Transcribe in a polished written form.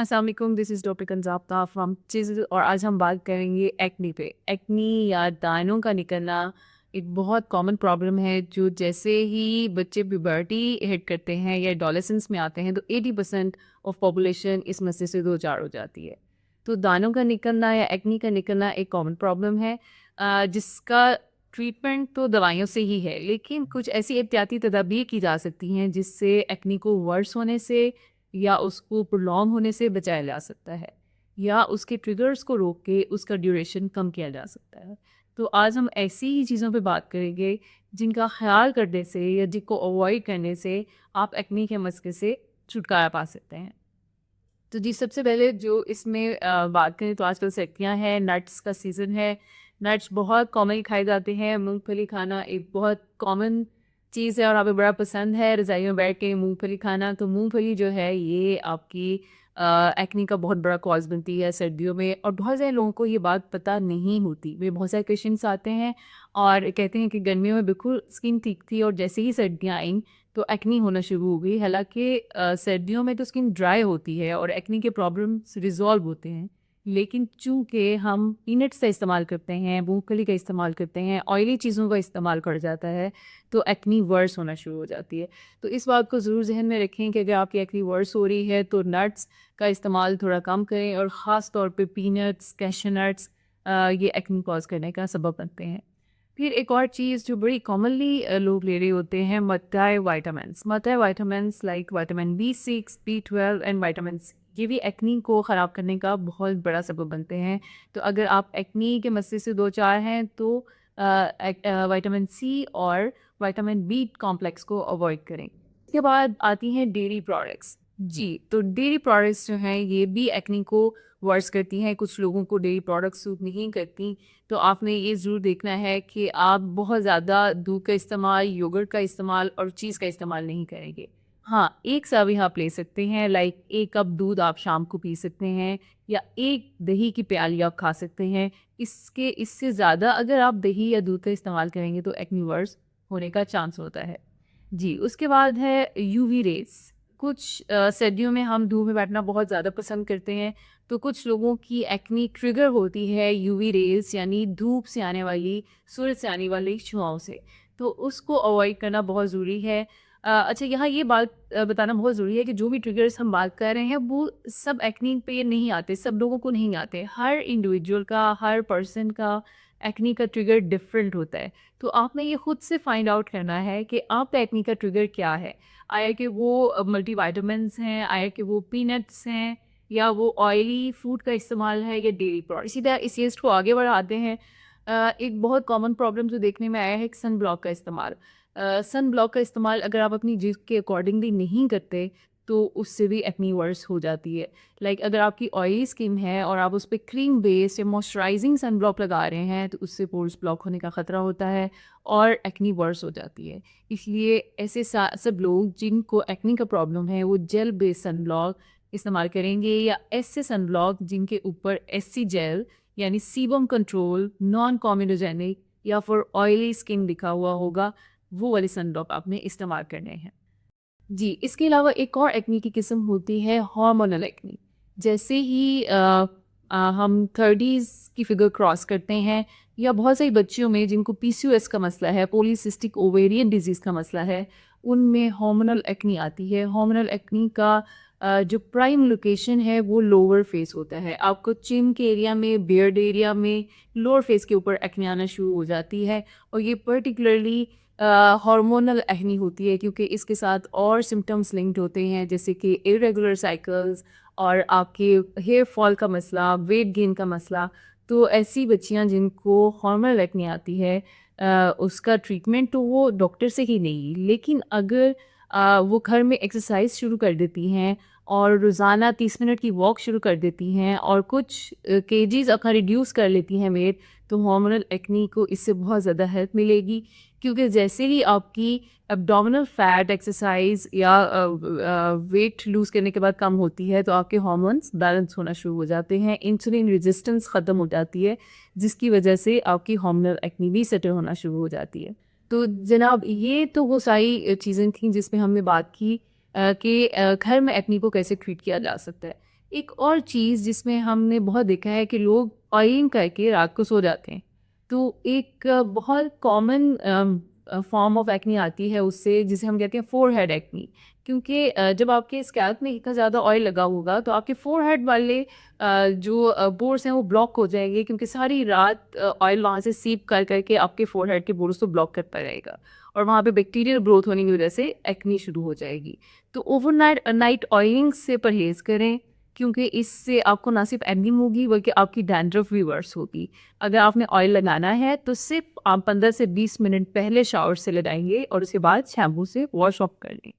अस्सलाम वालेकुम, this is doctor कंज़ाप्ता from चिज़ और आज हम बात करेंगे एक्नी पे। एक्नी या दानों का निकलना एक बहुत कॉमन प्रॉब्लम है जो जैसे ही बच्चे प्यूबर्टी हिट करते हैं या एडोलेसेंस में आते हैं तो 80% ऑफ पॉपुलेशन इस मसले से दो चार हो जाती है। तो दानों का निकलना या एक्नी का निकलना एक कॉमन प्रॉब्लम है जिसका ट्रीटमेंट तो दवाइयों से ही है, लेकिन कुछ ऐसी एहतियाती तदाबीर की जा सकती हैं जिससे एक्नी को वर्स होने से या उसको प्रोलॉन्ग होने से बचाया जा सकता है या उसके ट्रिगर्स को रोक के उसका ड्यूरेशन कम किया जा सकता है। तो आज हम ऐसी ही चीज़ों पे बात करेंगे जिनका ख्याल करने से या जिनको अवॉइड करने से आप एक्नी के मसले से छुटकारा पा सकते हैं। तो जी सबसे पहले जो इसमें बात करें तो आजकल सर्दियाँ हैं, नट्स का सीज़न है। नट्स बहुत कॉमनली खाए जाते हैं। मूँगफली खाना एक बहुत कॉमन चीज़ है और हमें बड़ा पसंद है रज़ाई में बैठ के मूँगफली खाना। तो मूँगफली जो है ये आपकी एक्ने का बहुत बड़ा कॉज़ बनती है सर्दियों में और बहुत सारे लोगों को ये बात पता नहीं होती। मेरे बहुत सारे पेशेंट्स आते हैं और कहते हैं कि गर्मियों में बिल्कुल स्किन ठीक थी और जैसे ही सर्दियाँ आईं तो एक्नी होना शुरू हो गई। हालाँकि सर्दियों में तो स्किन ड्राई होती है और एक्नी के प्रॉब्लम्स रिज़ॉल्व होते हैं। लेकिन चूँकि हम पीनट्स का इस्तेमाल करते हैं, मूँगफली का इस्तेमाल करते हैं, ऑयली चीज़ों का इस्तेमाल कर जाता है, तो एक्नी वर्स होना शुरू हो जाती है। तो इस बात को ज़रूर ज़हन में रखें कि अगर आपकी एक्नी वर्स हो रही है तो नट्स का इस्तेमाल थोड़ा कम करें और ख़ास तौर पे पीनट्स, कैश्यू नट्स ये एक्नी कॉज़ करने का सबब बनते हैं। फिर एक और चीज़ जो बड़ी कॉमनली लोग ले रहे होते हैं multi vitamins like vitamin B6, B12 and vitamin C, ये भी एक्नी को ख़राब करने का बहुत बड़ा सबब बनते हैं। तो अगर आप एक्नी के मसले से दो चार हैं तो विटामिन सी और विटामिन बी कॉम्प्लेक्स को अवॉइड करें। इसके बाद आती हैं डेयरी प्रोडक्ट्स। जी, तो डेयरी प्रोडक्ट्स जो हैं ये भी एक्नी को वर्स करती हैं। कुछ लोगों को डेयरी प्रोडक्ट्स सूट नहीं करती, तो आपने ये ज़रूर देखना है कि आप बहुत ज़्यादा दूध का इस्तेमाल, योगर्ट का इस्तेमाल और चीज़ का इस्तेमाल नहीं करेंगे। हाँ, एक सर्विंग आप ले सकते हैं, लाइक 1 कप दूध आप शाम को पी सकते हैं या 1 दही की प्याली आप खा सकते हैं। इससे ज़्यादा अगर आप दही या दूध का इस्तेमाल करेंगे तो एक्ने वर्स होने का चांस होता है। जी, उसके बाद है यूवी रेज़। कुछ सर्दियों में हम धूप में बैठना बहुत ज़्यादा पसंद करते हैं, तो कुछ लोगों की एक्ने ट्रिगर होती है यूवी रेज़ यानी धूप से आने वाली, सूरज से आने वाली छुआओं से, तो उसको अवॉइड करना बहुत ज़रूरी है। अच्छा, यहाँ ये बात बताना बहुत ज़रूरी है कि जो भी ट्रिगर्स हम बात कर रहे हैं वो सब एक्ने पे नहीं आते, सब लोगों को नहीं आते। हर इंडिविजुअल का, हर पर्सन का एक्ने का ट्रिगर डिफरेंट होता है। तो आपने ये खुद से फाइंड आउट करना है कि आपका एक्ने का ट्रिगर क्या है। आया कि वो मल्टीविटामिन्स हैं, आया कि वो पीनट्स हैं या वो ऑयली फूड का इस्तेमाल है या डेयरी प्रोडक्ट। इसी तरह इस लिस्ट को आगे बढ़ाते हैं। एक बहुत कॉमन प्रॉब्लम जो देखने में आया है कि सन ब्लॉक का इस्तेमाल। सन ब्लॉक का इस्तेमाल अगर आप अपनी जिस्म के अकॉर्डिंगली नहीं करते तो उससे भी एक्ने वर्स हो जाती है। लाइक अगर आपकी ऑयली स्किन है और आप उस पे क्रीम बेस्ड या मॉइस्चराइजिंग सन ब्लॉक लगा रहे हैं तो उससे पोर्स ब्लॉक होने का ख़तरा होता है और एक्ने वर्स हो जाती है। इसलिए ऐसे सब लोग जिनको एक्ने का प्रॉब्लम है वो जेल बेस्ड सन ब्लॉक इस्तेमाल करेंगे या ऐसे सन ब्लॉक जिनके ऊपर एससी जेल यानी सीबम कंट्रोल, नॉन कॉम्यूनोजेनिक या फिर ऑयली स्किन लिखा हुआ होगा, वो वाले सन ब्लॉक आपने इस्तेमाल करने हैं। जी, इसके अलावा एक और एक्ने की किस्म होती है हार्मोनल एक्ने। जैसे ही हम 30s की फिगर क्रॉस करते हैं या बहुत सारी बच्चियों में जिनको पीसीओएस का मसला है, पॉलीसिस्टिक ओवेरियन डिजीज़ का मसला है, उनमें हार्मोनल एक्ने आती है। हार्मोनल एक्ने का जो प्राइम लोकेशन है वो लोअर फेस होता है। आपको चिन के एरिया में, बियर्ड एरिया में, लोअर फेस के ऊपर एक्ने आना शुरू हो जाती है और ये पर्टिकुलरली हार्मोनल एक्ने होती है क्योंकि इसके साथ और सिम्टम्स लिंक्ड होते हैं जैसे कि इरेगुलर साइकिल्स और आपके हेयर फॉल का मसला, वेट गेन का मसला। तो ऐसी बच्चियां जिनको हार्मोनल एक्ने आती है उसका ट्रीटमेंट तो वो डॉक्टर से ही नहीं, लेकिन अगर वो घर में एक्सरसाइज शुरू कर देती हैं और रोज़ाना 30 मिनट की वॉक शुरू कर देती हैं और कुछ केजीज़ अपना रिड्यूस कर लेती हैं वेट, तो हार्मोनल एक्ने को इससे बहुत ज़्यादा हेल्प मिलेगी। क्योंकि जैसे ही आपकी एब्डोमिनल फैट एक्सरसाइज या वेट लूज़ करने के बाद कम होती है तो आपके हार्मोन्स बैलेंस होना शुरू हो जाते हैं, इंसुलिन रेजिस्टेंस ख़त्म हो जाती है, जिसकी वजह से आपकी हार्मोनल एक्ने भी सेटल होना शुरू हो जाती है। तो जनाब ये तो वो सारी चीज़ें थी जिसमें हमने बात की कि घर में एक्ने को कैसे ट्रीट किया जा सकता है। एक और चीज़ जिसमें हमने बहुत देखा है कि लोग ऑयलिंग करके रात को सो जाते हैं। तो एक बहुत कॉमन फॉर्म ऑफ एक्ने आती है उससे, जिसे हम कहते हैं फोरहेड एक्ने। क्योंकि जब आपके स्कैल्प में इतना ज़्यादा ऑयल लगा होगा तो आपके फोरहेड वाले जो पोर्स हैं वो ब्लॉक हो जाएंगे, क्योंकि सारी रात ऑयल वहाँ से सीप कर करके आपके फोरहेड के पोर्स को ब्लॉक करता रहेगा और वहाँ पे बैक्टीरियल ग्रोथ होने की वजह से एक्ने शुरू हो जाएगी। तो ओवरनाइट नाइट ऑयलिंग से परहेज़ करें, क्योंकि इससे आपको ना सिर्फ एक्ने होगी बल्कि आपकी डैंड्रफ भी वर्स होगी। अगर आपने ऑयल लगाना है तो सिर्फ आप 15 से 20 मिनट पहले शावर से लगाएंगे और उसके बाद शैम्पू से वॉश ऑफ कर लें।